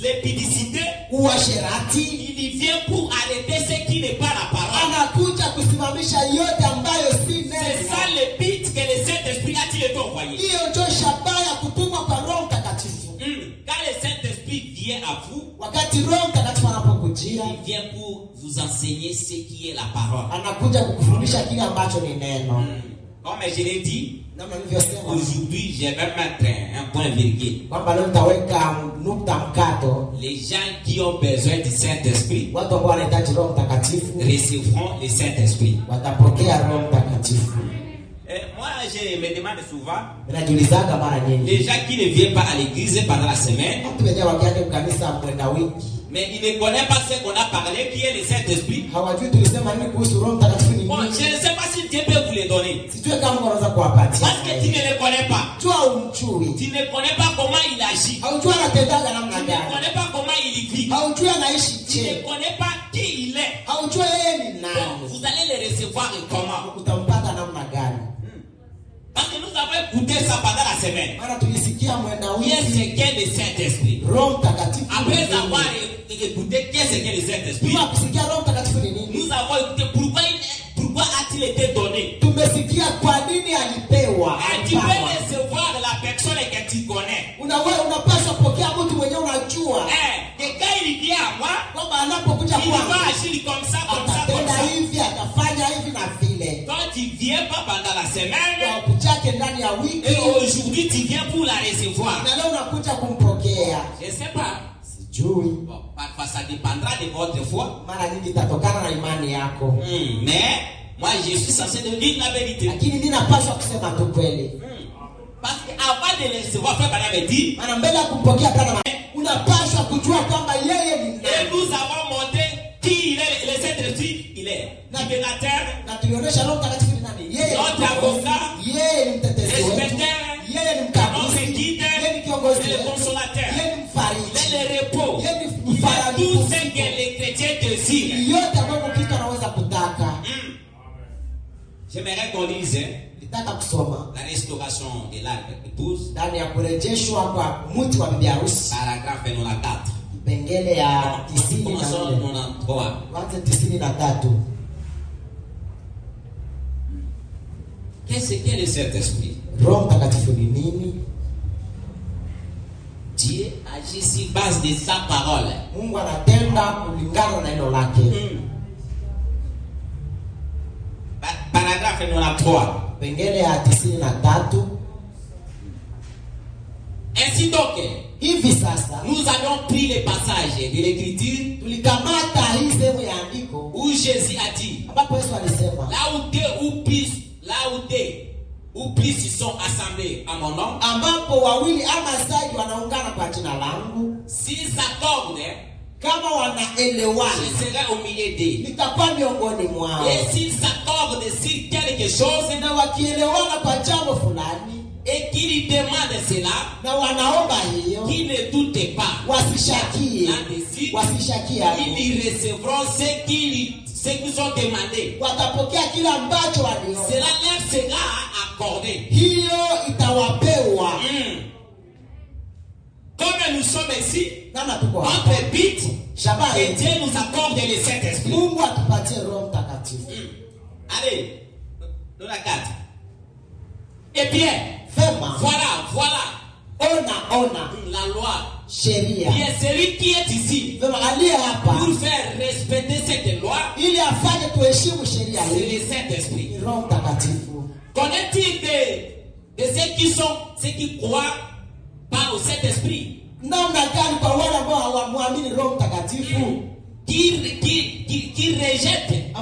l'épidicité, il vient pour arrêter ce qui n'est pas la parole. C'est ça le but que le Saint-Esprit a-t-il été envoyé. Quand le Saint-Esprit vient à vous, il vient pour vous enseigner ce qui est la parole. Comme je l'ai dit, aujourd'hui, je vais mettre un point virgule. Les gens qui ont besoin du Saint-Esprit recevront le Saint-Esprit. Moi, je me demande souvent, les gens qui ne viennent pas à l'église pendant la semaine, mais ils ne connaissent pas ce qu'on a parlé, qui est le Saint-Esprit. Bon, je ne sais pas si Dieu peut vous les donner. Parce que tu ne le connais pas. Tu ne connais pas comment il agit. Tu ne connais pas comment il vit. Tu ne connais pas qui il est. Bon, vous allez le recevoir comment? Parce que nous avons écouté ça pendant la semaine. Qu'est-ce qu'est le Saint-Esprit? Après avoir écouté qu'est-ce qu'est le Saint-Esprit, nous avons écouté pourquoi a-t-il été donné. Tu peux recevoir la personne que tu connais. Et quand il vient à moi, il va agir comme ça, comme ça, comme ça. Quand tu ne viens pas pendant la semaine, et aujourd'hui tu viens pour la recevoir. Je ne sais pas. Bon, parfois ça dépendra de votre foi. Mais moi je suis censé de dire la vérité. Parce qu'avant de le recevoir, frère Branham dit, et nous avons montré qui il est, le Saint-Esprit, il est libérateur, notre avocat, respecteur, notre guide, le consolateur, il est le repos, il est tout ce que les chrétiens désirent. J'aimerais qu'on lise la restauration de l'arbre épouse, paragraphe 94. Commençons 93. Qu'est-ce qu'est le Saint-Esprit? Dieu agit sur base de sa parole. Paragraphe 93. Ainsi donc, nous avons pris les passages de l'Écriture où Jésus a dit, là où plus ils sont assemblés à mon nom, s'ils s'accordent, je serai au milieu d'eux. Et s'ils s'accordent sur quelque chose et qu'ils demandent cela, qu'ils ne doutent pas, ils recevront ce qu'ils ont demandé. Cela leur sera accordé. Comme nous sommes ici, notre but, et Dieu nous accorde le Saint-Esprit. Allez, nous la 4. Et bien, voilà. La loi. Bien, celui qui est ici pour faire respecter cette loi, c'est le Saint-Esprit. Connaît-il de ceux qui croient pas au Saint-Esprit? Qui rejettent.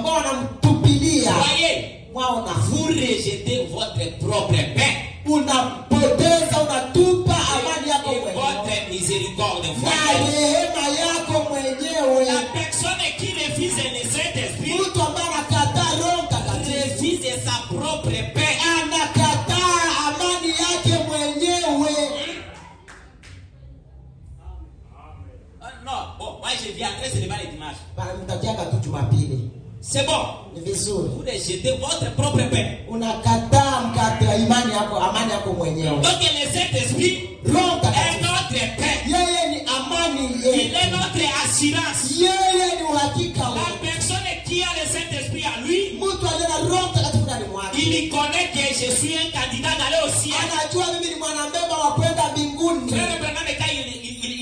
Voyez, vous rejetez votre propre paix. Et votre miséricorde. La personne qui refuse le Saint-Esprit refuse sa propre paix. Non, bon, moi je viendrai, ce n'est pas le dimanche. C'est bon. Vous rejetez votre propre paix. Donc le Saint-Esprit est notre paix. candidat d'aller au ciel. Anajua mimi ni mwanambeba wa kwenda mbinguni. Frère Branham quand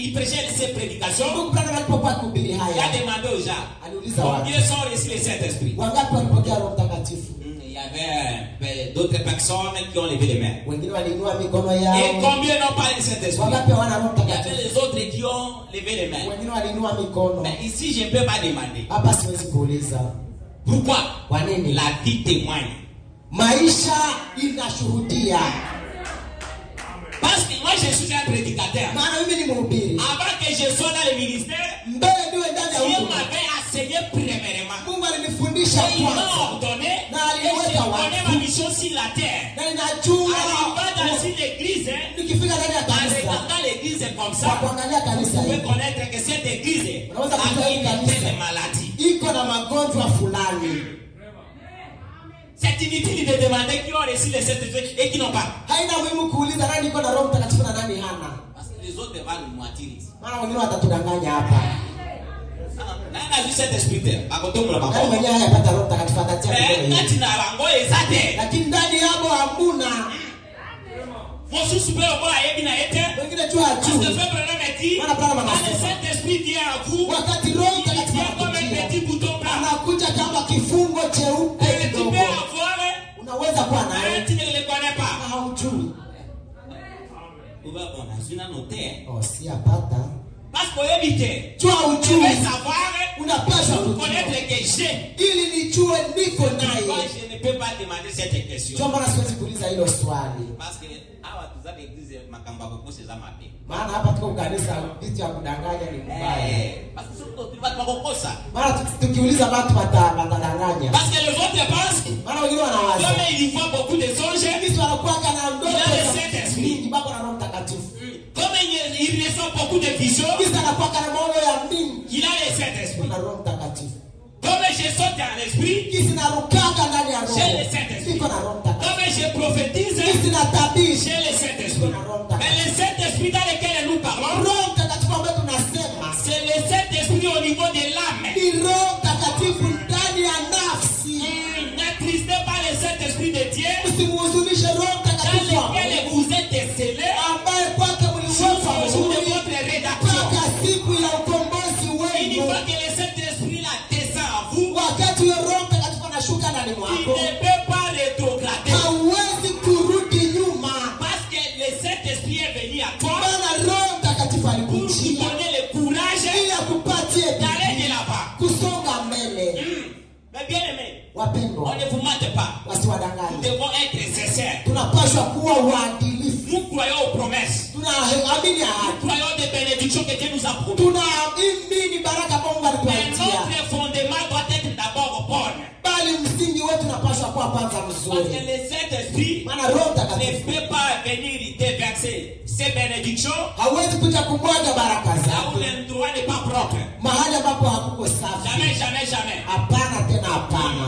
il prêchait ses prédications, Ndugu Branham alipokuwa kuhubiri il a haya, demandé aux gens aliuliza watu, combien sont reçus le Saint-Esprit? wangapi walipokea Roho Mtakatifu? Il y avait d'autres personnes qui ont levé les mains. Wengine waliinua mikono Et yao. combien n'ont pas le Saint-Esprit? Wangapi wana Roho Il y avait Mtakatifu? les autres qui ont levé les mains. Wengine waliinua mikono. Mais ici, je ne peux pas demander. Hapa siwezi kuuliza. Pourquoi? Kwa nini? La vie témoigne. Maisha inashuhudia. Parce que moi, je suis un prédicateur. Maana mimi ni mhubiri. Avant que je sois dans le ministère, Mbele niwe ndani ya Dieu huduma, m'avait enseigné premièrement. Mungu alinifundisha Et il m'a kwanza. ordonné. Na Et je aliweka connais watu. ma mission sur la terre. Na ninajua Arrivant dans une église, nikifika ndani ya en kanisa, regardant l'église comme kwa ça, kuangalia kanisa vous pouvez hili, connaître que cette église Unaweza a kujua hii une kanisa telle maladie. iko na magonjwa fulani. C'est inutile de demander qui ont reçu les Saint-Esprit et qui n'ont pas. Haina muhimu kuuliza nani iko na Roho Mtakatifu na nani hana. Parce que les autres vont nous mentir. Maana wengine watatudanganya hapa. Nani a vu cet esprit? Akotomula Nani bako. mwenyewe hayapata Roho Mtakatifu atatia Mais kidole. quand tu n'as pas exact. Lakini ndani yao hamuna. Faut souper au bois et bien été. Wengine tu Parce que hajui. le peuple a dit, quand le Saint-Esprit vient à vous, Wakati Roho il Mtakatifu vient comme un anakujia, petit bouton blanc. anakuja kama kifungo cheupe Et tu kidogo. peux avoir, Unaweza kuwa naye mais tu ne le connais na pas. haujui. On a une noté. Oh, si apata. Parce qu'on évite. Jua Tu veux ujui. savoir, Unapaswa pour kujua. connaître que j'ai. Ili nijue niko Moi, naye. je ne peux pas demander cette question. Ndio maana siwezi kuuliza hilo swali. Parce que hawa tuzabe eglise makamba kokose za mabe. Maana hapa tuko kanisa, vitu vya kudanganya ni mbaya. Parce que surtout tu vas makokosa. Maana tukiuliza watu watadanganya. Parce que les autres pensent, Maana wengine wanawaza. comme ils voient beaucoup de songes, Sisi wanakuwa kana ndoto Il a le za Saint-Esprit. mingi bako na Roho Mtakatifu. comme ils reçoivent beaucoup de visions, Sisi anakuwa kana maono ya mingi il a le Saint-Esprit. na Roho Mtakatifu. Comme je saute dans l'esprit, Sisi narukaka ndani ya j'ai le Roho. Saint-Esprit. Siko na Roho Mtakatifu. Comme je prophétise, Sisi natabiri. j'ai le Saint-Esprit. Mais le Saint-Esprit dans lequel nous parlons, Roho Mtakatifu ambaye tunasema c'est le Saint-Esprit au niveau de l'âme. ni Roho Mtakatifu ndani ya nafsi. N'attristez pas le Saint-Esprit de Dieu Usimhuzunishe Roho dans Mtakatifu wako, lequel vous êtes scellés ambaye kwake sur mliwekwa le jour de muhuri votre rédaction. mpaka siku ya ukombozi Une wenu. fois que le Saint-Esprit la descend en vous, Wakati huyo Roho Mtakatifu anashuka ndani il mwako, ne peut pas rétrograder. hauwezi kurudi nyuma. Parce que le Saint-Esprit est venu à toi Maana Roho Mtakatifu pour te alikujia donner le courage ili akupatie d'aller bidii de là-bas. kusonga mbele. Mais bien aimé, on Wapendwa, ne vous mente pas. Nous wasiwadanganye. devons être sincères. Tunapaswa kuwa waadilifu. Nous croyons aux promesses. Tunaamini Nous ahadi. croyons des bénédictions que Dieu nous a promises. Tunaamini baraka Mungu Mais alitupatia. notre fondement doit être d'abord bon. Bali msingi wetu unapaswa kuwa kwanza Parce que mzuri. le Saint-Esprit Maana Roho ne Mtakatifu peut pas venir déverser ses bénédictions hawezi kuja kumwaga baraka là où zake l'endroit n'est pas propre. mahali ambapo hakuko safi. Jamais, jamais, jamais. Hapana tena hapana.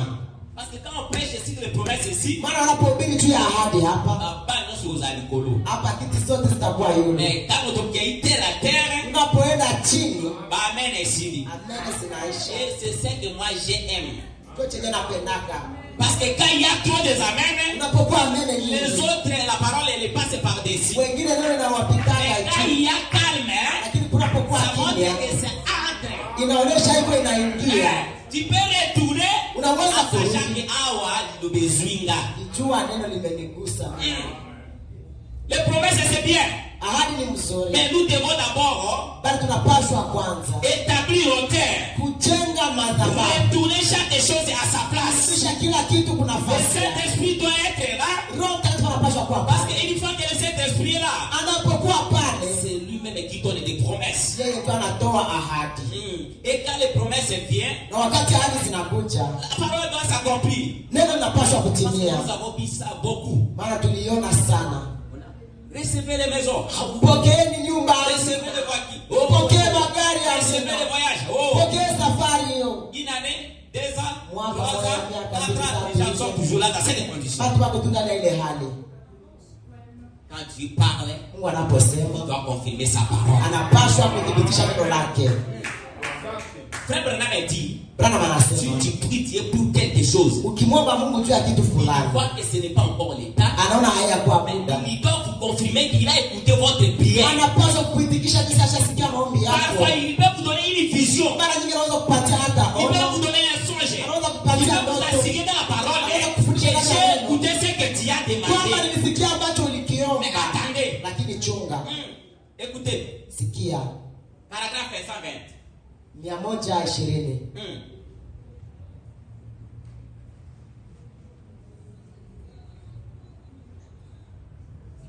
Parce que quand on prêche ici les promesses ici, Maana wanapohubiri juu ya ahadi hapa, pas nous aux alikolo. hapa kiti zote zitakuwa yule. Mais quand on tombe terre à terre, Unapoenda chini, bah amen et sini. amen zinaisha. Et c'est ça que moi j'aime. Ndio chenye napendaka. Parce que quand il y a trop des amen, Unapokuwa amen les nyingi, autres, la parole elle passe par-dessus. wengine ndio inawapitaka Mais quand juu. il y a calme, Lakini kunapokuwa ça montre kimya, que c'est entre. inaonyesha hivyo inaingia. Tu peux retourner Unaweza à kurudi. sachant awa lilobezuinga. Kijua neno limenigusa. Les promesses c'est bien, Ahadi ni mzuri. mais nous devons d'abord Bali tunapaswa kwanza établir hauteur, kujenga madhabahu. retourner chaque chose à sa place. Kisha kila kitu kuna Le nafasi. Saint-Esprit doit être là, Roho Mtakatifu anapaswa kuwa parce pale. qu'une fois que le Saint-Esprit est là, Anapokuwa pale, c'est lui-même qui donne des promesses. yeye ndiye anatoa ahadi. Et quand les promesses viennent, Na wakati ahadi zinakuja, la parole doit s'accomplir. neno linapaswa Parce que kutimia. nous avons vu ça beaucoup. Maana tuliona sana. Recevez les maisons, Pokeeni nyumba, recevez les voitures, pokee magari ya recevez les azima, voyages. pokee safari hiyo. Une année, 2 ans, 3 Mwaka ans, moja, 4 miaka ans, mbili, les gens sont toujours là dans cette condition. Watu wako tu ndani ya ile hali. Quand tu parles, Mungu anaposema, tu dois confirmer sa parole. anapaswa kudhibitisha neno lake. Frère Branham a dit, si anasema tu pries Dieu pour quelque chose, ukimwomba Mungu juu ya kitu il fulani, voit que ce n'est pas encore l'état, anaona hayakuwa mais muda, il doit vous confirmer qu'il a écouté votre prière. anapaswa kuitikisha kisa ashasikia maombi yako. Parfois, il peut vous donner une vision. Mara nyingi anaweza kupatia hata Il peut ono, vous donner un songe. Il anaweza peut kupatia vous ndoto, assurer dans la parole anaweza que kufundisha ndani ya j'ai neno écouté ce que tu as kwamba demandé. nilisikia ambacho ulikiomba, Mais attendez. lakini chunga, Écoutez, sikia. paragraphe 120. 120.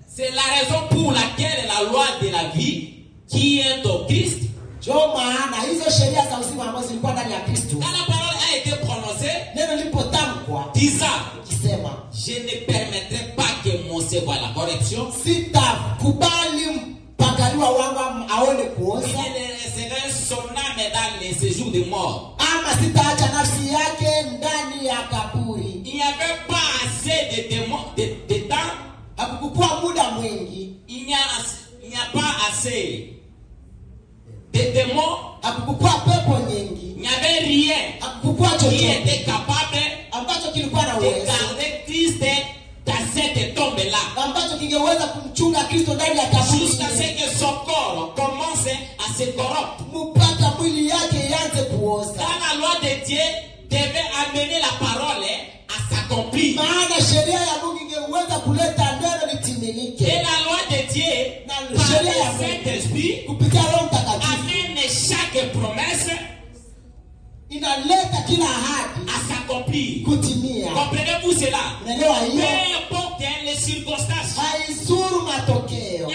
C'est la raison pour laquelle la loi de la vie qui est au Christ, Ndio maana hizo sheria za uzima ambazo zilikuwa ndani ya Kristo, quand la parole a été prononcée, neno lilipotamkwa disant, kisema, je ne permettrai pas que mon cerveau voie la correction, sitakubali mpakaliwa wangu aone kuoza, je ne laisserai son âme dans les séjours de mort. ama sitaacha nafsi yake ndani ya kaburi. Il n'y avait pas assez de temps, Hakukuwa muda mwingi, il n'y a pas assez de démons, hakukuwa pepo nyingi, il n'y avait rien hakukuwa qui chochote était capable ambacho kilikuwa na de uwezo, garder Christ dans cette tombe-là. ambacho kingeweza kumchunga Kristo ndani ya kaburi, Jusqu'à ce que son corps commence à se corrompre. mpaka mwili yake ianze kuoza. Dans la loi de Dieu, devait amener la parole à s'accomplir. Maana sheria ya Mungu ingeweza kuleta neno Et litimilike, la loi de Dieu, par sheria ya le Mungu Saint-Esprit, kupitia Roho Mtakatifu amène chaque promesse inaleta kila ahadi à s'accomplir. kutimia. Comprenez-vous cela? Unaelewa Peu hiyo? importe les circonstances. Haizuru matokeo.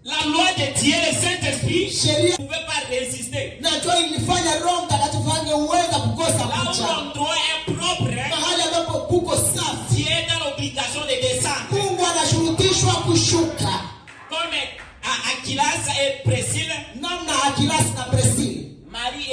La loi de Dieu, le Saint-Esprit, Sheria ne pouvait pas résister. najua ilifanya Roho Mtakatifu angeweza kukosa Là où kucha. l'endroit est propre, Mahali ambapo kuko safi, Dieu est dans l'obligation de descendre. Mungu anashurutishwa kushuka, Comme Aquilas et Priscille, namna Akilasi na Priscilla Marie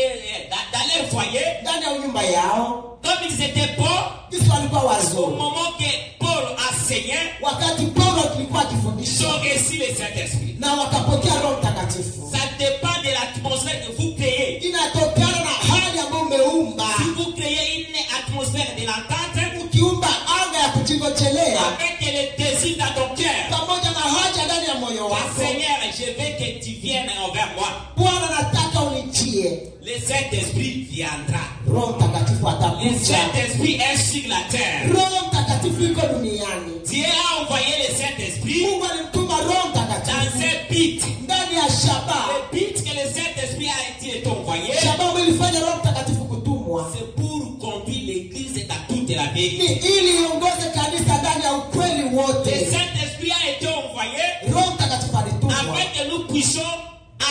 dans leur foyer, ndani ya nyumba yao, comme ils étaient pauvres, Kristo alikuwa au wazuri. moment que Paul enseignait, Wakati Paulo alikuwa ils akifundisha ont reçu le Saint-Esprit. na wakapokea Roho Mtakatifu, Ça dépend de l'atmosphère que vous créez. inatokana na hali ambayo umeumba. Si vous créez une atmosphère de l'entente, Ukiumba anga ya kujingochelea avec le désir dans ton cœur, pamoja na haja ndani ya moyo wako, Seigneur, je veux que tu viennes envers moi. Bwana nataka unijie, Le Saint-Esprit viendra. Roho Mtakatifu Le atakuja. Saint-Esprit est sur la terre. Roho Mtakatifu yuko duniani. Dieu a envoyé le Saint-Esprit Mungu alimtuma Roho dans Mtakatifu un pit. ndani ya shaba. Le pit que le Saint-Esprit a été envoyé, Shaba ambayo ilifanya Roho Mtakatifu kutumwa c'est pour conduire l'Église dans toute la ni vérité. ili iongoze kanisa ndani ya ukweli Le wote. Saint-Esprit a été envoyé Roho Mtakatifu alitumwa afin que nous puissions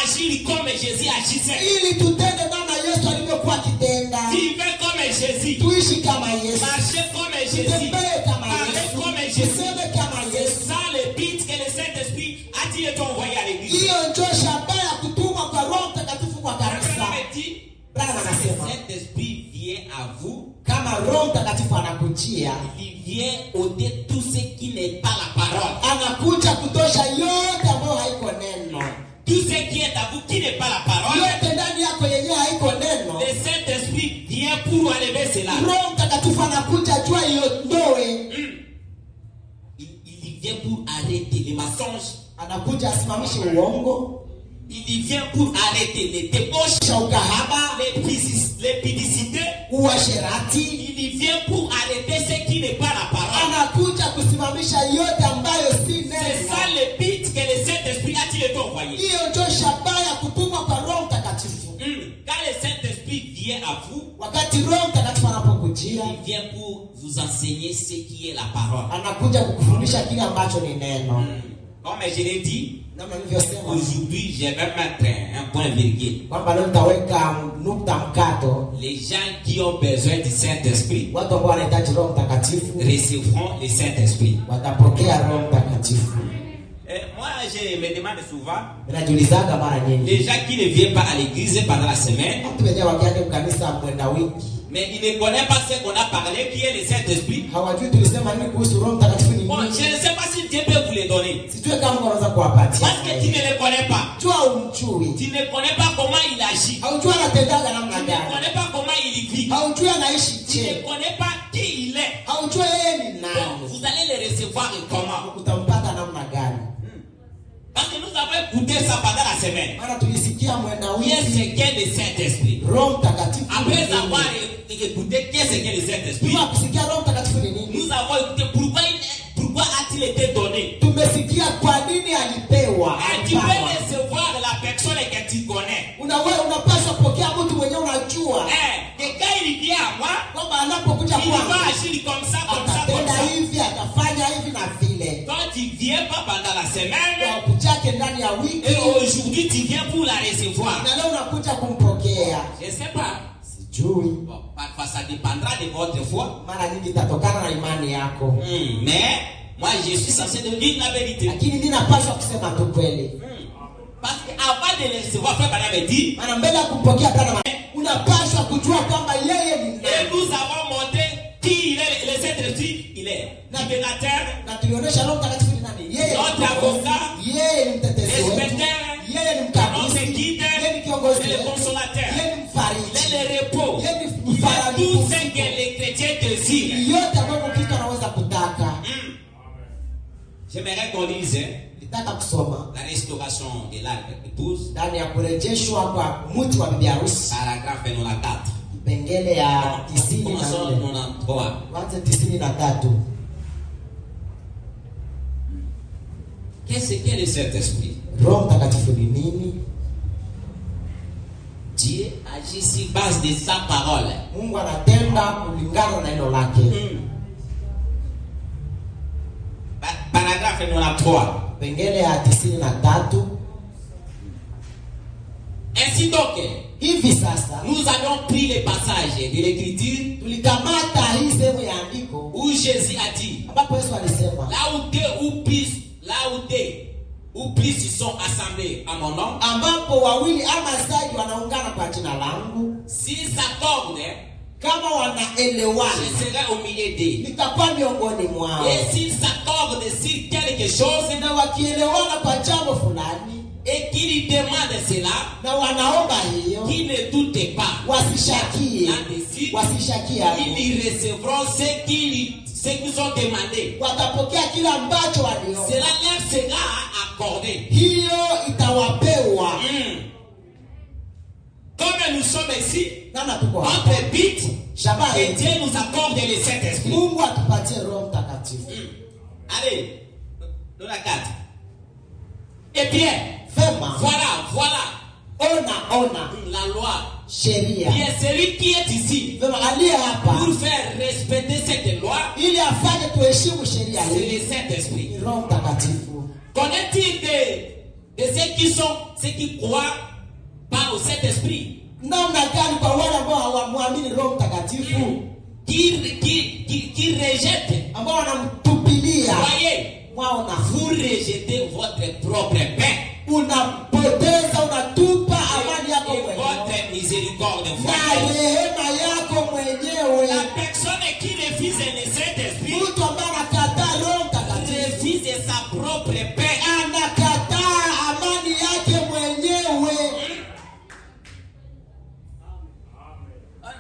agir comme Jésus agissait. ili tutende namna Yesu alivyokuwa akitenda, Vivre comme Jésus. tuishi kama Yesu, Marcher comme Jésus. tutembee kama Parler Yesu, comme Jésus. tuseme kama C'est Yesu. ça le but que le Saint-Esprit a-t-il été envoyé à l'Église. Hiyo ndio shaba ya kutumwa kwa Roho Mtakatifu kwa kanisa. Abraham dit, Bwana le anasema Saint-Esprit vient à vous, kama Roho Mtakatifu anakujia, il vient ôter tout ce qui n'est pas la parole. anakuja kutosha yote ambayo haiko neno, Tout ce qui est à vous qui n'est pas la parole, yote ndani yako yenyewe haiko neno. le Saint-Esprit vient pour enlever cela. Roho Mtakatifu anakuja jua iondoe, Il vient pour arrêter les mensonges. anakuja asimamishe uongo, Il vient pour arrêter les débauches, ukahaba, les pudicités. uasherati. Il vient pour arrêter ce qui n'est pas la parole. Anakuja kusimamisha yote ambayo si C'est ça neno. le but que le Saint-Esprit a-t-il été envoyé. Hiyo ndio shabaha ya kutumwa kwa Roho Mtakatifu. Quand le Saint-Esprit vient à vous, Wakati Roho Mtakatifu anapokujia, il vient pour vous enseigner ce qui est la parole. anakuja kukufundisha kile ambacho ni neno. Comme je l'ai dit, Kama nilivyosema, aujourd'hui, je vais mettre un point virgule. kwamba leo nitaweka nukta mkato. Les gens qui ont besoin du Saint-Esprit Watu ambao wanahitaji Roho Mtakatifu recevront le Saint-Esprit. watapokea Roho Mtakatifu. Moi, je me demande souvent, Najiulizaga mara nyingi, les gens qui ne viennent pas à l'église pendant la semaine, watu wenyewe wakienda kanisa mwenda wiki mais ils ne connaissent pas ce qu'on a parlé, qui est le Saint-Esprit. hawajui tulisema nini kuhusu Roho Mtakatifu ni Bon, nini. je ne sais pas si Dieu peut vous les donner. Sijui kama unaweza kuwapatia. Parce que tu ne les connais pas. Jua umchui. Tu ne connais pas comment il agit. Haujui anatendaga namna Tu ne gani. connais pas comment il vit. Haujui anaishi Tu ne je. connais pas qui il est. Haujui yeye ni Donc, nani. vous allez le recevoir comment? Utampata namna gani. Parce que nous avons écouté ça pendant la semaine. Maana tulisikia mwenda Qu'est-ce wiki. qu'est le Saint-Esprit? Roho Mtakatifu. Après avoir écouté qu'est-ce qu'est le Saint-Esprit, Tuma kusikia Roho Mtakatifu ni nini? nous avons écouté pourquoi a-t-il été donné. Tumesikia kwa nini alipewa. Et tu peux recevoir la personne que tu connais. Unapaswa kupokea mtu mwenyewe unajua. Quelqu'un il vient à moi, Kwamba anapokuja il va kwangu agir comme ça, comme ça, comme atatenda ça. hivi, atafanya hivi na vile. Quand tu viens pas pendant la semaine, Kwa kuchake ndani ya wiki. et aujourd'hui tu viens pour la recevoir. Na leo unakuja kumpokea. Je sais pas. Sijui. Bon, parfois ça dépendra de votre foi. Mara nyingi itatokana na imani yako. Mais moi je suis censé de dire la vérité. Lakini mimi napaswa kusema tu kweli. Parce que avant de le recevoir, frère Bana me dit, Maana mbele ya kumpokea kana unapaswa kujua kwamba yeye ni et nani. nous avons montré qui il est, les êtres il est. Libérateur, Na tulionyesha Roho Mtakatifu ni nani. Yeye notre avocat, yeye ni mtetezi wetu. respecteur, Yeye ni notre mkaguzi. guide, Yeye ni kiongozi et le wetu. consolateur. Yeye ni mfariji. Il est le repos. Yeye ni Il est mfariji. tout ce que les chrétiens désirent. Yote ambayo Kristo anaweza kutaka. J'aimerais qu'on lise Nitaka kusoma la restauration de l'arc épouse, ndani ya kurejeshwa kwa mti wa bibi harusi. paragraphe 94. Kipengele ya Commençons 94. 93. Kwanza 93. Qu'est-ce qu'est le Saint-Esprit? Roho Mtakatifu ni nini? Dieu agit sur base de sa parole. Mungu anatenda kulingana na neno lake. Paragraphe 93. Kipengele ya 93. Ainsi donc, Hivi sasa nous avons pris les passages de l'écriture tulikamata hii sehemu ya andiko où Jésus a dit, ambapo Yesu alisema là où plus sont assemblés à mon nom, ambapo wawili ama zaidi wanaungana kwa jina langu, s'ils s'accordent, kama wanaelewana je serai au milieu d'eux. nitakuwa miongoni mwao. Et s'ils s'accordent sur quelque chose Na wakielewana kwa jambo fulani et qu'ils demandent cela, na wanaomba hiyo, qu'ils ne doutent pas. wasishakie, Là-dessus, wasishakie hapo. ils recevront ce qu'ils ont demandé. Watapokea kila ambacho waliomba, Cela leur sera accordé. hiyo itawapewa. Comme nous sommes ici, Namna tuko hapa, notre but, shabaha que yetu, Dieu nous accorde le Saint-Esprit. Mungu atupatie Roho Mtakatifu. Allez, dans la 4. Eh bien, Vema, voilà ona la loi. sheria. Bien, celui qui est ici Vema, aliye hapa pour faire respecter cette loi, ili afanye tuheshimu sheria c'est hii le Saint-Esprit. ni Roho Mtakatifu. Connaît-il de ceux qui croient pas au Saint-Esprit, Namna gani kwa wale ambao hawamwamini Roho Mtakatifu, qui rejettent? ambao wanamtupilia? Voyez, Mwaona, vous rejetez votre propre paix unapoteza, unatupa amani yako et mwenyewe votre miséricorde. na Voyez, rehema yako mwenyewe. la personne qui refuse le Saint-Esprit Mtu ambaye anakataa Roho Mtakatifu refuse sa propre paix. anakataa amani yake mwenyewe.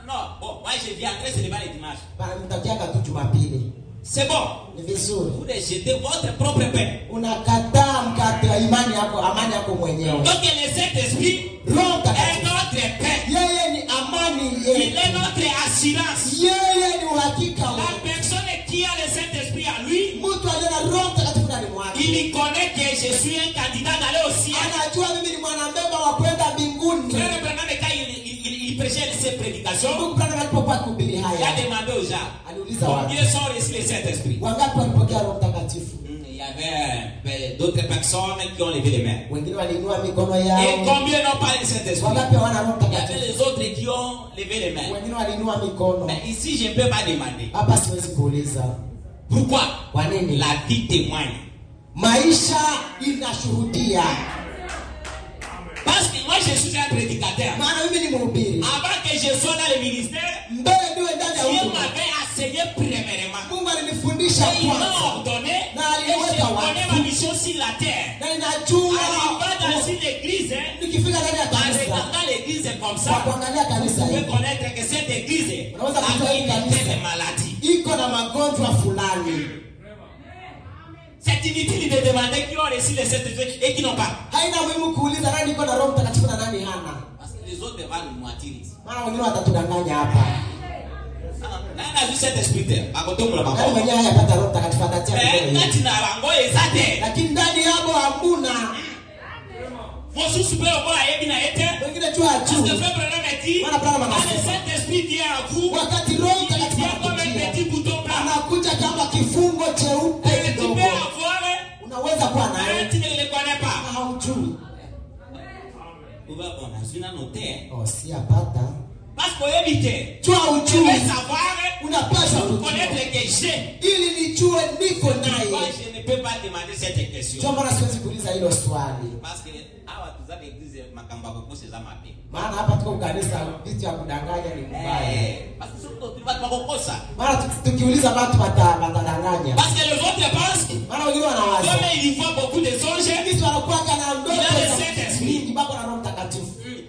Non, bon, moi je viendrai seulement les dimanches. Mtakiaka tu Jumapili. C'est bon. Ni vizuri. Vous rejetez votre propre paix. Unakataa mkate imani yako, amani yako mwenyewe. Donc le Saint-Esprit Roho est Mtakatifu notre paix. yeye ni amani Il yetu. est notre assurance. Yeye ni uhakika La wetu. personne qui a le Saint-Esprit à lui, Mtu aliye na Roho Mtakatifu ndani mwake il connaît que je suis un candidat d'aller au ciel. anajua mimi ni mwanamemba wa kwenda mbinguni. Frère Branham, quand il prêchait ses prédications, Ndugu Branham alipokuwa kuhubiri il a haya, demandé aux gens, aliuliza watu, combien sont reçus le Saint-Esprit? wangapi walipokea Roho Mtakatifu? Il y avait d'autres personnes qui ont levé les mains. Wengine waliinua mikono Et yao. combien n'ont pas le Saint-Esprit? Wangapi hawana Roho Il y avait Mtakatifu? les autres qui ont levé les mains. Wengine waliinua mikono. Mais ici, je ne peux pas demander. Hapa siwezi kuuliza. Pourquoi? Kwa nini? La vie témoigne. Maisha inashuhudia. Parce que moi, je suis un prédicateur. Maana mimi ni mhubiri. Avant que je sois dans le ministère, Mbele niwe ndani ya Dieu huduma, m'avait enseigné premièrement. Mungu alinifundisha Et il m'a kwanza. ordonné, Na et je aliweka connais watu. ma mission sur la terre. Na anachunga. Dans une église, nikifika ndani ya kanisa, dans l'église comme ça, kuangalia kanisa vous hili, pouvez connaître que cette église a une maladie. iko na magonjwa fulani. C'est inutile de demander qui ont reçu les sept esprits et qui n'ont pas. Haina muhimu kuuliza nani iko na Roho Mtakatifu na nani hana. Parce que les autres vont nous mentir. Maana wengine watatudanganya hapa. Nani a vu cet esprit là? Akotomo la Nani baba. mwenyewe hayapata Roho Mtakatifu atatia kidole. Kati na bango ezate. Lakini ndani yao hamuna. Vous soupez au bas et bien été. Wengine tu hajui. Parce que frère Branham a dit, le Saint-Esprit vient à vous. Wakati Roho Mtakatifu anakuja kama kifungo cheupe kidogo. Unaweza kuwa naye. Haujui. Oh, si apata. Parce que éviter. Tu as ujui. Savoir. Unapaswa connaître que j'ai. Ili nijue niko naye. Je ne peux pas demander cette question. Sio maana siwezi kuuliza hilo swali. Parce que hawa tuzabe eglise makamba kokose za mape. Maana hapa tuko kanisa vitu ya kudanganya ni mbaya. Parce que surtout tu vas kukosa. Maana tukiuliza watu watadanganya. Parce que les autres pensent. Maana wengine wanawaza. Comme ils voient beaucoup de songes. Kitu wanakuwa kana ndoto. Saint-Esprit. Baba na Roho Mtakatifu.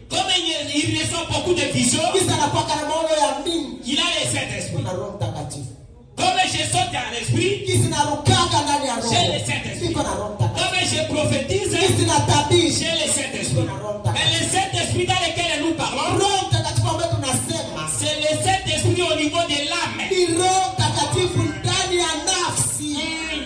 Comme il reçoit beaucoup de visions. Kisa anakuwa kana maono ya mingi. Il a le Saint-Esprit. Na Roho Mtakatifu. Comme je saute en esprit. Kisa narukaka ndani ya Roho. J'ai le Saint-Esprit. Niko na Roho Mtakatifu. Comme je prophétise. Kisa natabiri. J'ai le Saint-Esprit. Mais le Saint-Esprit dans lequel nous parlons. Roho Mtakatifu ambaye tunasema. C'est le Saint-Esprit au niveau de l'âme. Ni Roho Mtakatifu ndani ya nafsi.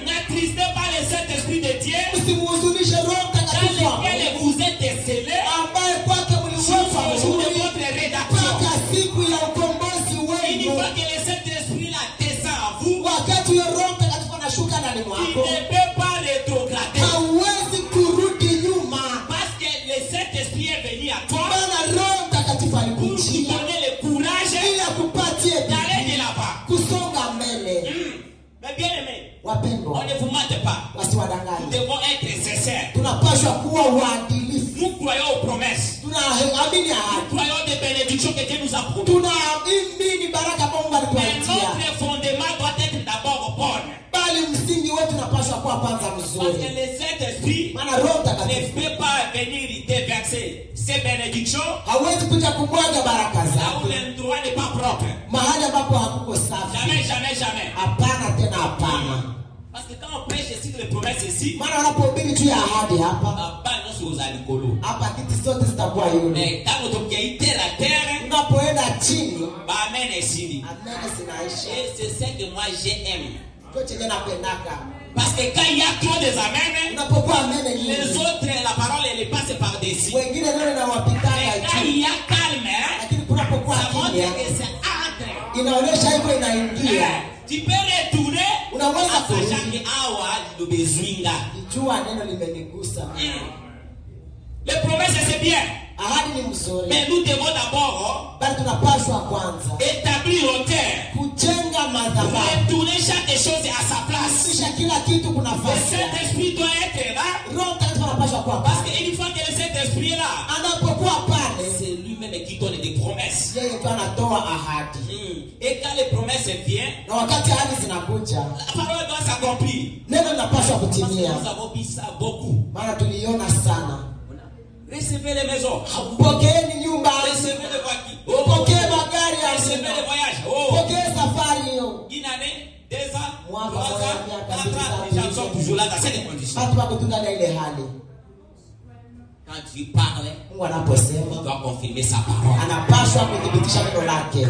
N'attristez pas le Saint-Esprit de Dieu. Usimuhuzunishe Roho Mtakatifu. Dans lequel vous êtes scellés. Ambaye kwake mliwekwa de votre rédaction. Mpaka siku ya ukombozi wenu. Une fois que le Saint-Esprit la descend à vous. Wakati huyo Roho Mtakatifu anashuka ndani Il mwako. ne peut pas rétrograder. Hauwezi kurudi nyuma. Parce que le Saint-Esprit est venu à toi. Maana Roho Mtakatifu Pour alikujia. vous donner le courage Ili akupatie d'aller de là-bas. kusonga mbele. Mais bien aimé, Wapendwa, on ne vous mente pas. Nous wasiwadanganye. devons être sincères. Tunapaswa kuwa waadilifu. Nous croyons aux promesses. Tunaamini ahadi. Nous croyons des bénédictions que Dieu nous a promis. Tunaamini baraka Mungu Mais alitupatia. notre fondement doit être d'abord bon. Bali msingi wetu unapaswa kuwa kwanza Parce que mzuri. le Saint-Esprit Maana Roho ne Mtakatifu peut pas venir déverser ses bénédictions hawezi kuja kumwaga baraka là où zake l'endroit n'est pas propre. mahali ambapo hakuko safi. Jamais, jamais, jamais. Hapana tena hapana. Parce que quand on prêche ici les promesses ici, Maana wanapohubiri juu ya ahadi hapa, hapana sio za likolo. hapa kiti zote zitakuwa yule. Mais quand on tokea terre à terre, Unapoenda chini, bah amen ici. amen zinaisha. Et c'est ça que moi j'aime. Kwa chenye napendaka. Parce que quand il y a trop des amens, Unapokuwa amen nyingi, les autres, la parole elle passe par-dessus. wengine neno na wapitaka Mais quand juu. il y a calme, Lakini kunapokuwa ça montre kimya, que c'est entre. inaonyesha hivyo inaingia. Tu peux retourner Unaweza à kurudi. sachant que awa le besoin là. Jua neno limenigusa. Les promesses c'est bien. Ahadi ni mzuri. Mais nous devons d'abord Bali tunapaswa kwanza établir hauteur. kujenga madhabahu. Retourner chaque chose à sa place. Kisha kila kitu kuna Le nafasi. Saint-Esprit doit être là. Roho Mtakatifu anapaswa kuwa Parce pale. qu'une fois que le Saint-Esprit est là, Anapokuwa pale, c'est lui-même qui donne des promesses. yeye tu anatoa ahadi. Et quand les promesses viennent, Na wakati ahadi zinakuja, la parole doit s'accomplir. neno linapaswa Parce que kutimia. nous avons vu ça beaucoup. Maana tuliona sana. Recevez les maisons. Pokeeni nyumba, Recevez les voitures. pokee magari ya Recevez uzima. les voyages. Oh, Pokee safari hiyo. une année, 2 ans, 3 Mwaka ans, moja, 4 miaka ans, mbili, les gens sont toujours là dans cette condition. Watu wako tu ndani ya ile hali. Quand tu parles, Mungu tu anaposema, dois confirmer sa parole. anapaswa kudhibitisha neno lake.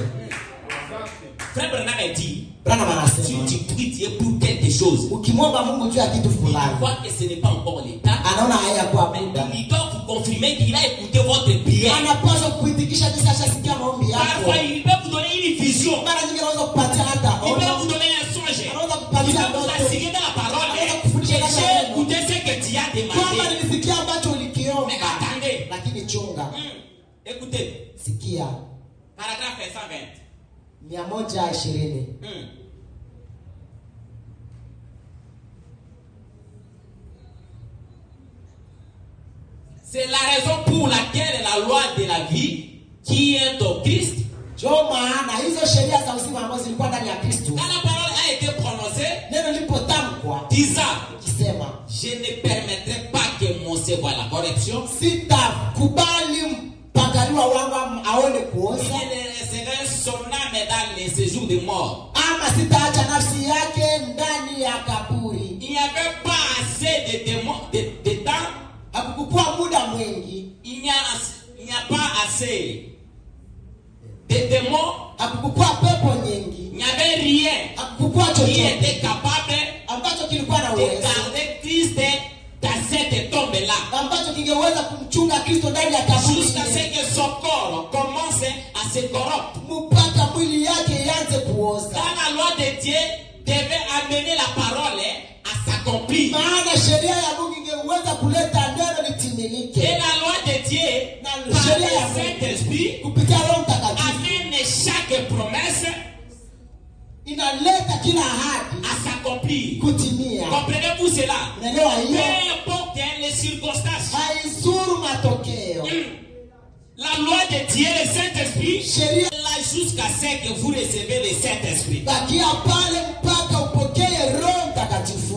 Frère Branham a dit, Branham si anasema, tu pries Dieu pour quelque chose, ukimwomba Mungu juu ya kitu il fulani, voit que ce n'est pas encore l'état, anaona hayakuwa mais muda, il doit vous confirmer qu'il a écouté votre prière. anapaswa kuitikisha jinsi ashasikia maombi yako. Parfois, il peut vous donner une vision. Mara nyingi anaweza kupatia hata Il peut ono, vous donner un songe. anaweza Il kupatia peut vous ndoto, assurer dans la parole. anaweza kufundisha ndani ya J'ai neno. écouté ce que tu as Kwamba demandé. nilisikia ambacho Mais ulikiomba, attendez. lakini chunga, Écoutez. sikia. Paragraphe 120. 120. C'est la raison pour laquelle la loi de la vie qui est au Christ, Jo maana hizo sheria za uzima ambazo zilikuwa ndani ya Kristo, quand la parole a été prononcée, neno lilipotamkwa disant, kisema, je ne permettrai pas que mon concevoir la correction, sitakubali mpakaliwa wangu aone kuoza, il laisserait son âme dans les séjours de mort. ama sitaacha nafsi yake ndani ya kaburi. Il n'y avait pas assez de temps. Hakukuwa muda mwingi. Il n'y a pas assez de démons. Hakukuwa pepo nyingi. Il n'y avait rien qui était capable ambacho kilikuwa na de uwezo garder Christ dans cette tombe-là, ambacho kingeweza kumchunga Kristo ndani ya kaburi jusqu'à ce que son corps commence à se corrompre. mpaka mwili yake ianze kuoza. Dans la loi de Dieu devait amener la parole à s'accomplir. Maana sheria ya Mungu ingeweza kuleta neno litimilike. Et la loi de Dieu, par le Saint-Esprit, kupitia Roho Mtakatifu amène chaque promesse inaleta kila ahadi à s'accomplir. kutimia. Comprenez-vous cela? Unaelewa hiyo? Peu importe les circonstances. Haizuru matokeo. La loi de Dieu, le Saint-Esprit, Sheria là jusqu'à ce que vous recevez le Saint-Esprit. bakia pale mpaka upokee Roho Mtakatifu.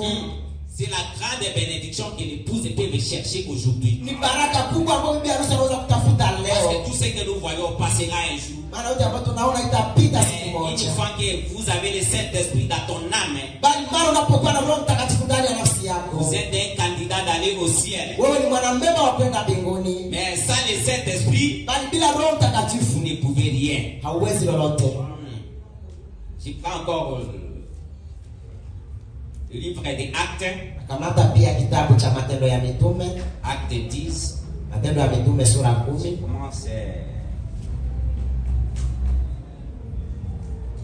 C'est la grande bénédiction que l'épouse peut chercher aujourd'hui. Ni baraka kubwa ambayo bibi harusi anaweza kutafuta Parce leo. que tout ce que nous voyons passera un jour. Maana yote ambayo tunaona itapita siku Une moja. fois que vous avez le Saint-Esprit dans ton âme, Bali mara unapokuwa na Roho Mtakatifu ndani ya nafsi yako, vous êtes un candidat d'aller au ciel. wewe ni mwanamema wa kwenda mbinguni. Mais sans le Saint-Esprit, Bali bila Roho vous Mtakatifu ne pouvez rien. hauwezi lolote. Je prends encore le livre des Actes, Kamata pia kitabu cha Matendo ya Mitume, Acte 10. Matendo ya Mitume sura 10, Commence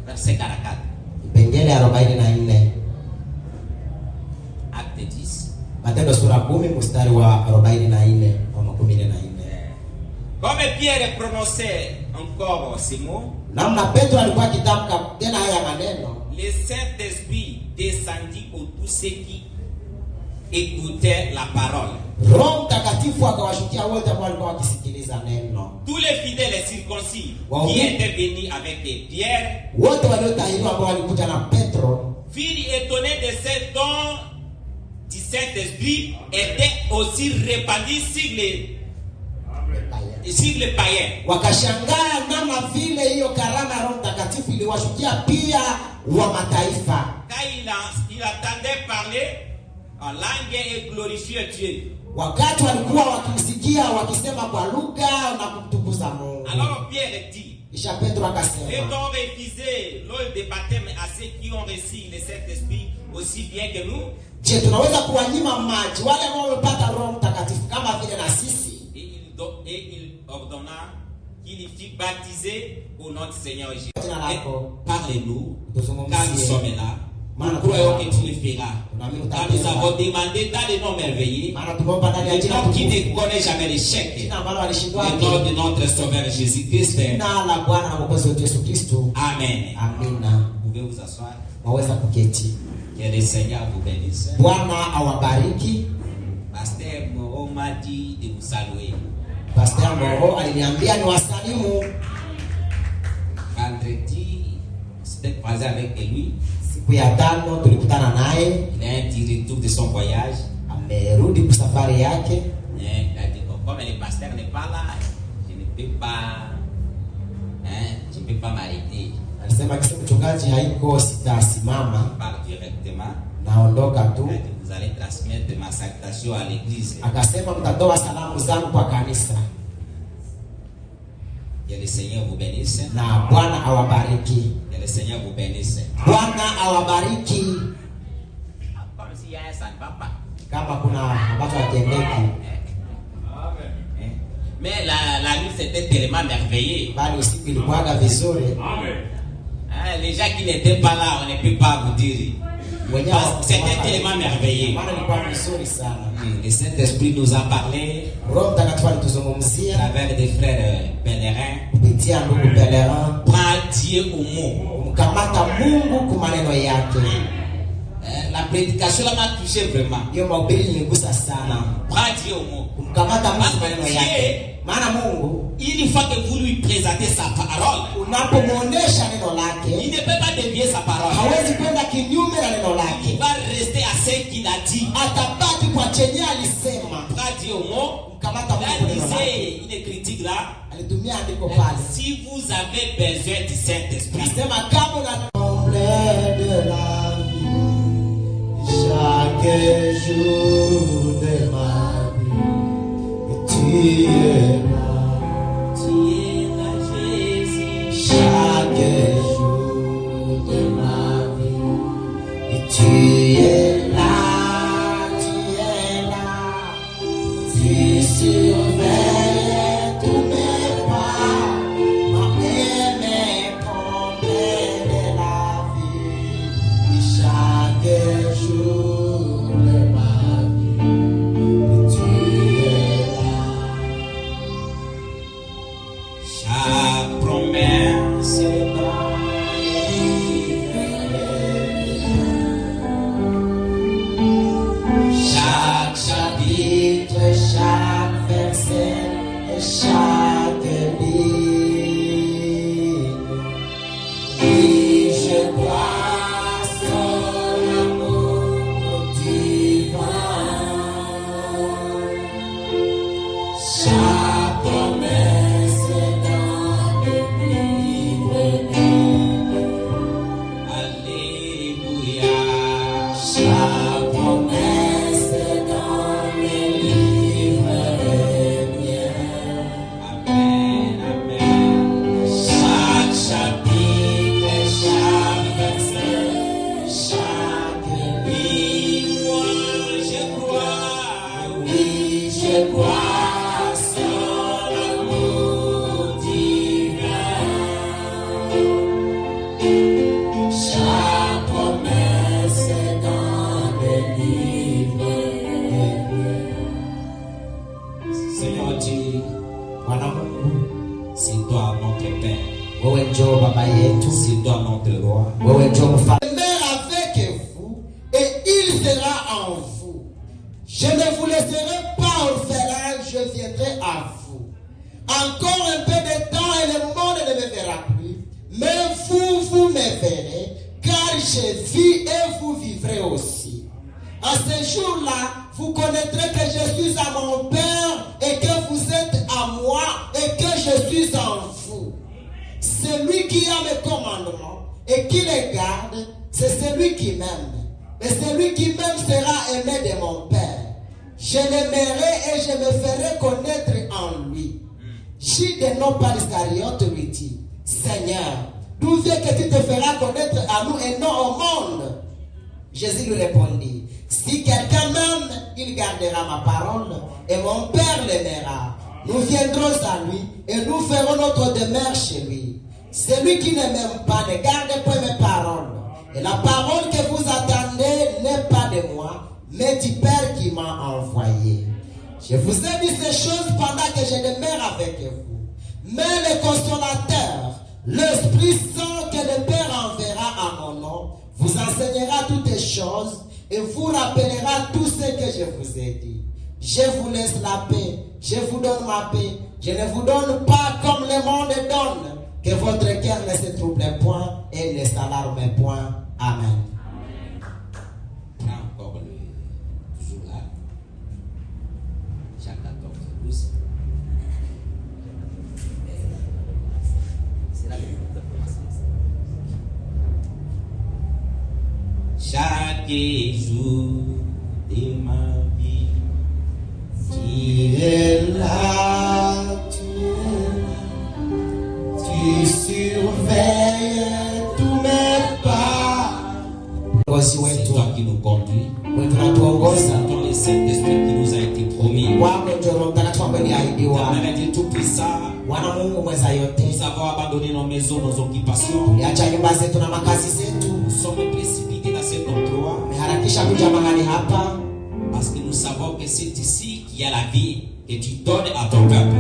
verset 44. kipengele 44. Acte 10. Matendo sura 10 mstari wa 44 wa 14. Comme Pierre prononçait encore ces mots, Namna Petro alikuwa akitamka tena haya maneno, le Saint-Esprit descendit pour tous ceux qui écoutaient la parole. Roho Mtakatifu akawashukia wote ambao walikuwa wakisikiliza neno. Tous les fidèles circoncis Wow. qui étaient venus avec Pierre Wote waliotahiriwa ambao walikuja na Petro furent étonnés de ce don du Saint-Esprit était aussi répandu sur les païens. wakashangaa namna vile hiyo karama ya Roho Mtakatifu iliwashukia pia wa mataifa. Quand il attendait parler en langue et glorifier Dieu. Wakati walikuwa wakimsikia wakisema kwa lugha na kumtukuza Mungu. Alors Pierre dit, Kisha Petro akasema, peut-on refuser l'eau de baptême à ceux qui ont reçu le Saint-Esprit aussi bien que nous? je, tunaweza kuwanyima maji wale ambao wamepata Roho Mtakatifu kama vile na sisi? Et il ordonna qu'il fût baptisé au nom du Seigneur Jésus. Parlez-nous, car nous sommes là. Nous croyons que tu le feras. Car nous avons demandé dans le nom merveilleux, le nom qui ne connaît jamais l'échec, le nom de notre Sauveur Jésus-Christ. Amen. Amina. Vous pouvez vous asseoir. Waweza kuketi. Que le Seigneur vous bénisse. Bwana awabariki. Pasteur Moro m'a dit de vous saluer. Pasteur Moro aliniambia niwasalimu. Vendredi, c'était croisé avec lui. Siku ya tano tulikutana naye. Il est un retour de son voyage. Amerudi kwa safari yake. Il a dit, comme le pasteur n'est pas là, je ne peux pas m'arrêter. Alisema kisa mchungaji haiko sitasimama. Il parle directement. Naondoka tu. Vous allez transmettre ma salutation à l'église. Akasema mtatoa salamu zangu kwa kanisa. Que le Seigneur vous bénisse. Na Bwana awabariki. Que le Seigneur vous bénisse. Bwana awabariki. Comme s'il y a un ça ne va pas. Kama kuna ambacho hakiendeki. Mais la nuit c'était tellement merveilleux. Bali usiku ilikuwa vizuri. Les gens qui n'étaient pas là, on ne peut pas vous dire. C'était tellement merveilleux. Le Saint-Esprit nous a parlé à travers des frères pèlerins. Prends Dieu au mot. La prédication m'a touché vraiment. Prends Dieu au mot. Il faut que vous lui présentez sa parole. Il ne peut pas dévier sa parole. Il va rester à ce qu'il a dit. Prends dit au mot, là, disait une critique là. Si vous avez besoin du Saint-Esprit, chaque jour de ma vie, tu es là, Jésus. Chaque jour de ma vie, tu es là, tu surveilles tous mes pas, mes problèmes de la vie, chaque jour de ma vie, tu es là. Chaque promesse dans chaque chapitre, chaque verset, chaque ligne. Oui, je crois son amour divin. Chaque promesse dans le livre. Alléluia. Chaque promesse dans le livre est bien. Amen, amen. Chaque chapitre, chaque verset, chaque ligne. Moi, je crois. Oui, je crois son amour divin. Chaque promesse dans le livre est bien. Seigneur Dieu, Bwana Mungu, c'est toi notre Père. wewe njoo baba yetu, C'est toi notre roi. wewe njoo mfalme. Avec vous et il sera en vous. Je ne vous laisserai pas orphelin, je viendrai à vous. Encore un peu de temps et le monde ne me verra plus. Mais vous me verrez, car je vis et vous vivrez aussi. À ce jour-là, vous connaîtrez que je suis à mon Père et que vous êtes à moi et que je suis en vous. Celui qui a mes commandements et qui les garde, c'est celui qui m'aime. Et celui qui m'aime sera aimé de mon Père. Je l'aimerai et je me ferai connaître en lui. Jude, non pas l'Iscariote, lui dit, Seigneur, d'où vient que tu te feras connaître à nous et non au monde? Jésus lui répondit, si quelqu'un m'aime, il gardera ma parole et mon Père l'aimera. Nous viendrons à lui et nous ferons notre demeure chez lui. Celui qui ne m'aime pas ne garde pas mes paroles. Et la parole que vous attendez n'est pas de moi, mais du Père qui m'a envoyé. Je vous ai dit ces choses pendant que je demeure avec vous. Mais le consolateur, l'Esprit Saint que le Père enverra à mon nom, vous enseignera toutes les choses et vous rappellera tout ce que je vous ai dit. Je vous laisse la paix, je vous donne ma paix. Je ne vous donne pas comme le monde donne. Que votre cœur ne se trouble point et ne s'alarme point. Amen. Prends encore le toujours là. Jacques 14, 12. C'est là que nous devons commencer. Chaque jour de ma vie, Tu es là, tu surveilles tous mes pas. c'est toi qui nous conduis. C'est ton le Saint-Esprit qui nous a été promis. Éternel Dieu Tout-Puissant, nous avons abandonné nos maisons, nos occupations. Nous sommes précipités dans cet endroit parce que nous savons que c'est ici qu'il y a la vie que tu donnes à ton peuple.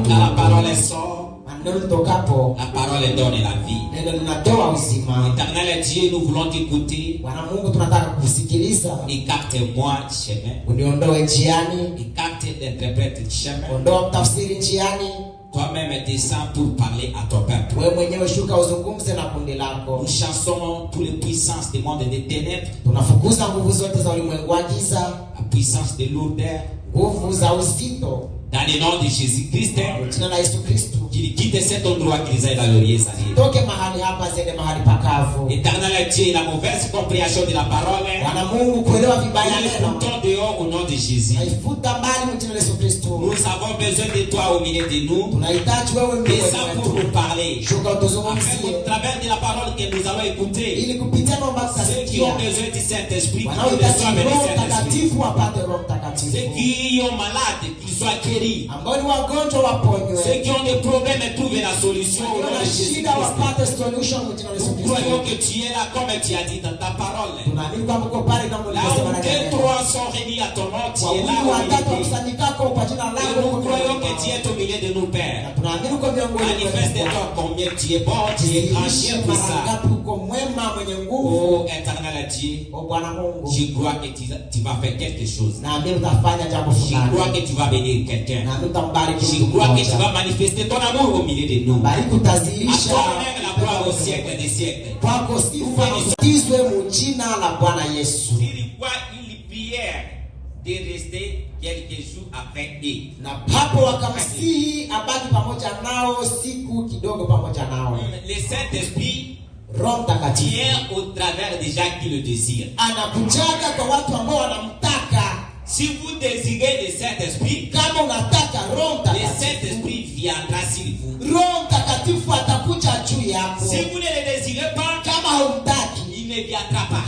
Quand la parole sort, la parole donne la vie. Éternel Dieu, nous voulons t'écouter. Écarte-moi du chemin. Écarte l'interprète du chemin. Toi-même descends pour parler à ton peuple. Nous chassons toutes les puissances des mondes des ténèbres. La puissance de lourdeur. Dans le nom de Jésus-Christ, qu'il quitte cet endroit qu'ils aillent dans le riez. Éternel Dieu, la mauvaise compréhension de la parole, nous dehors au nom de Jésus. Nous avons besoin de toi au milieu de nous. Descends pour nous parler. Afin qu'au travers de la parole que nous allons écouter, ceux qui ont besoin du Saint-Esprit, qu'ils reçoivent le Saint-Esprit. Ceux qui sont malades, qu'ils soient guéris. Ceux qui ont des problèmes trouvent la solution au nom de Jésus. Nous croyons que tu es là comme tu as dit dans ta parole. Là où 2, 3 sont réunis à ton nom, tu es là au milieu. Et nous croyons que tu es au milieu de nos pères. Manifeste-toi combien tu es bon, tu es grand, tu es puissant. Oh éternel Dieu, je crois que tu vas faire quelque chose. Je crois que tu vas bénir quelqu'un. Je crois que tu vas manifester ton amour au milieu de nous. À toi-même la gloire au siècle des siècles. S'il voit une prière de rester quelques jours après eux. Le Saint-Esprit vient au travers des gens qui le désirent. Si vous désirez le Saint-Esprit, le Saint-Esprit viendra sur vous. Si vous ne le désirez pas, il ne viendra pas.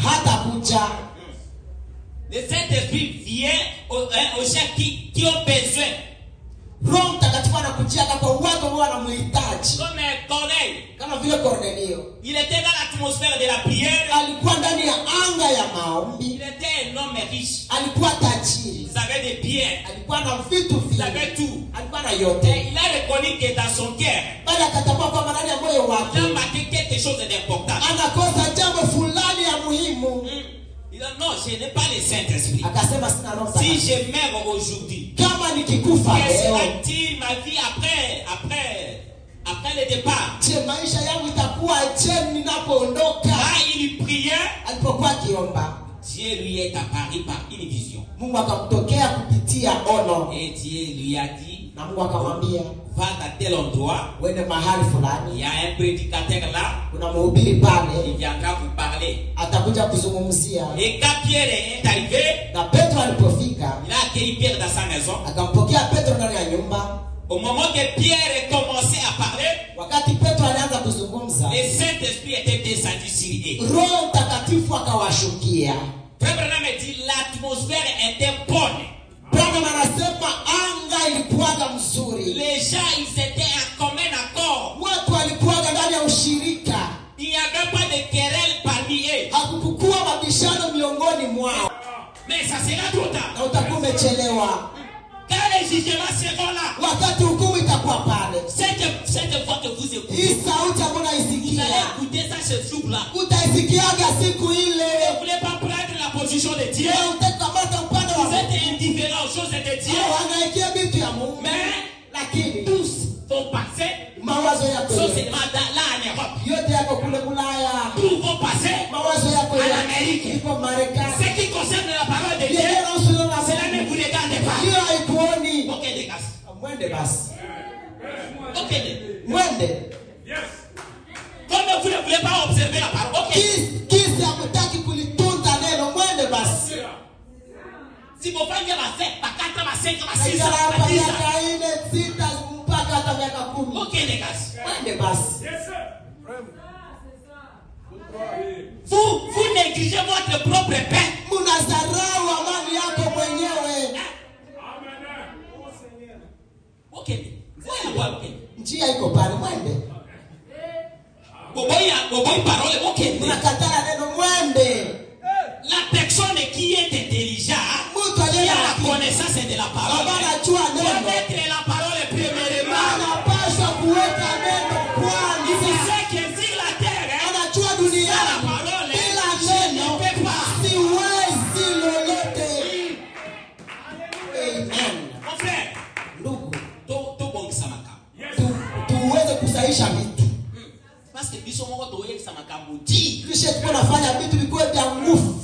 Le Saint-Esprit vient aux gens qui ont besoin. Comme Corneille, il était dans l'atmosphère de la prière. Il était un homme riche. Il avait des biens. Il avait tout. Et il a reconnu que dans son cœur, il a marqué quelque chose d'important. Il a dit non, je n'ai pas le Saint-Esprit. Si je meurs aujourd'hui, quelle sera-t-il ma vie après le départ? Là, il priait. Dieu lui est apparu par une vision. Et Dieu lui a dit, va dans tel endroit. Il y a un prédicateur là. Il viendra vous parler. Et quand Pierre est arrivé, il a accueilli Pierre dans sa maison. Au moment que Pierre commençait à parler, le Saint-Esprit était descendu sur eux. Frère Branham dit l'atmosphère était bonne. Les gens, ils étaient en commun accord. Il n'y avait pas de querelle parmi eux. Mais ça sera trop tard. Quand les jugements seront là, cette fois que vous écoutez, vous allez écouter ça ce jour-là. Vous ne voulez pas prendre la position de Dieu. Vous êtes indifférents aux choses de Dieu. Mais tous vont passer. Sauf seulement là en Europe. Tous vont passer en Amérique. Ce qui concerne la parole de Dieu, cela ne vous regarde pas. Ok, dégage. Ok. Comme vous ne voulez pas observer la parole, ok. Si vous faites ma fête, ma 4 ans, ma 5 ans, ma 6 ans, ok, dégage. Vous négligez votre propre paix. Ok. Njia iko pale mwende. Parole, ok. La personne qui est intelligente, qui a la connaissance de la parole, doit mettre la parole premièrement. Il sait que sur la terre, la parole, je ne peux pas. Mon frère, tout bon samaka. Kisha tunafanya vitu vikue vya nguvu.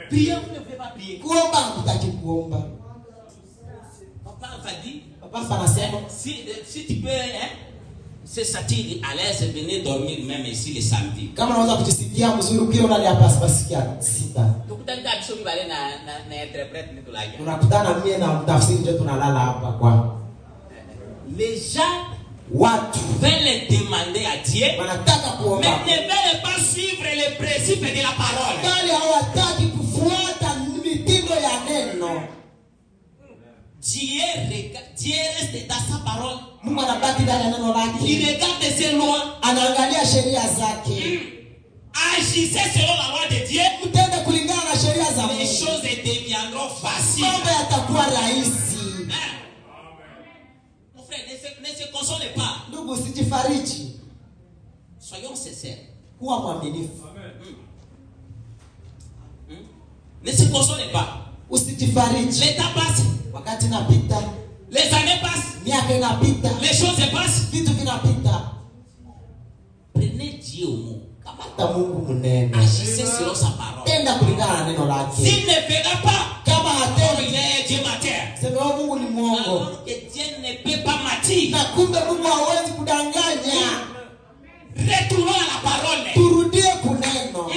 Priez, vous ne voulez pas prier. Kuomba hutaki kuomba. Papa va dire, Papa anasema si tu peux se sentir à l'aise, venir dormir même ici le samedi. Kama unaweza kujisikia mzuri ukiwa ndani hapa basikia sita. Tukutana biso bale na interprète ni tulaja. Tunakutana mimi na mtafsiri ndio tunalala hapa kwa. Les gens watu veulent demander à Dieu, wanataka kuomba, mais ne veulent pas suivre les principes de la parole. Bali hawataki kufuata mitindo ya neno. Dieu reste dans sa parole. Mungu anabaki ndani ya neno lake. Il regarde ses lois, anaangalia sheria zake. Agissez selon la loi de Dieu, mtende kulingana na sheria za Mungu. Les choses deviendront faciles. Mambo yatakuwa rahisi. Mon frère, ne se console pas. Ndugu, usijifariji. Soyons sincères. Kuwa mwaminifu. Ne se console pas. Usijifariji. Les temps passent. Wakati inapita. Les années passent. Miaka inapita. Les choses passent. Vitu vinapita. Prenez Dieu au mot. Kamata Mungu mnene. Agissez selon sa parole. Tenda kulingana na neno lake. S'il ne fera pas, kama hatendi, il est Dieu menteur. Sema Mungu ni mwongo. Alors que Dieu ne peut pas mentir. Na kumbe Mungu hawezi kudanganya. Retournons à la parole. Turudie kuneno.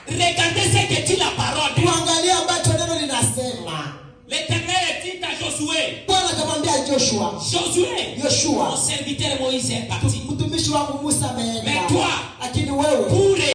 Regardez ce que dit la parole. Tuangalie ambacho neno linasema. L'Éternel dit à Josué. Bwana akamwambia Joshua. Joshua. Mon serviteur Moïse est parti. Mtumishi wangu Musa ameenda. Mais toi, lakini wewe pour